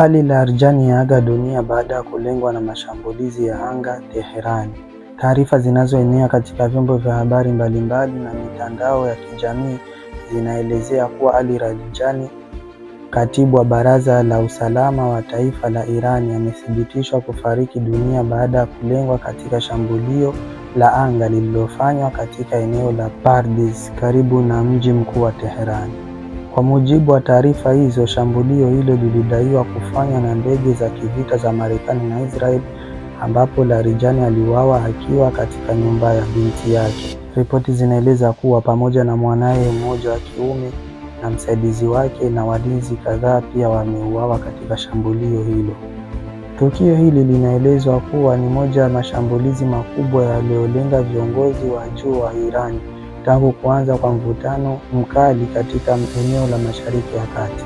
Ali Larijani yaaga dunia baada ya kulengwa na mashambulizi ya anga Teherani. Taarifa zinazoenea katika vyombo vya habari mbalimbali na mitandao ya kijamii zinaelezea kuwa Ali Larijani, katibu wa Baraza la Usalama wa Taifa la Iran, amethibitishwa kufariki dunia baada ya kulengwa katika shambulio la anga lililofanywa katika eneo la Pardis karibu na mji mkuu wa Teherani. Kwa mujibu wa taarifa hizo, shambulio hilo lilidaiwa kufanywa na ndege za kivita za Marekani na Israel, ambapo Larijani aliuawa akiwa katika nyumba ya binti yake. Ripoti zinaeleza kuwa pamoja na mwanae mmoja wa kiume na msaidizi wake na walinzi kadhaa pia wameuawa katika shambulio hilo. Tukio hili linaelezwa kuwa ni moja ya mashambulizi makubwa yaliyolenga viongozi wa juu wa Iran tangu kuanza kwa mvutano mkali katika eneo la Mashariki ya Kati.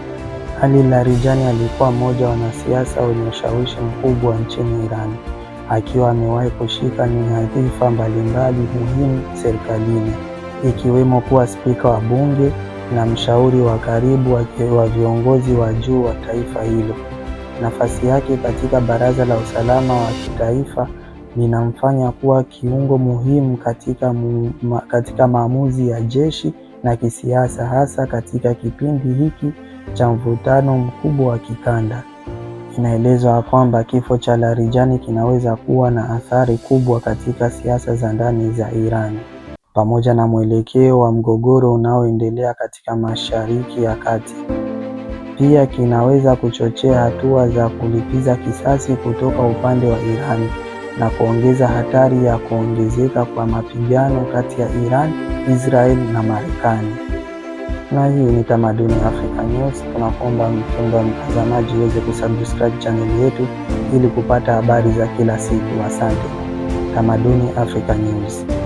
Ali Larijani alikuwa mmoja wa wanasiasa wenye ushawishi mkubwa nchini Iran, akiwa amewahi kushika nyadhifa mbalimbali muhimu serikalini, ikiwemo kuwa spika wa bunge na mshauri wa karibu wa viongozi wa juu wa taifa hilo. Nafasi yake katika Baraza la Usalama wa Kitaifa linamfanya kuwa kiungo muhimu katika maamuzi ya jeshi na kisiasa, hasa katika kipindi hiki cha mvutano mkubwa wa kikanda. Inaelezwa kwamba kifo cha Larijani kinaweza kuwa na athari kubwa katika siasa za ndani za Iran, pamoja na mwelekeo wa mgogoro unaoendelea katika Mashariki ya Kati. Pia kinaweza kuchochea hatua za kulipiza kisasi kutoka upande wa Iran na kuongeza hatari ya kuongezeka kwa mapigano kati ya Iran, Israel na Marekani. Na hii ni Tamaduni Africa News. Tunakuomba mpendwa mtazamaji uweze kusubscribe channel yetu ili kupata habari za kila siku. Asante. Tamaduni Africa News.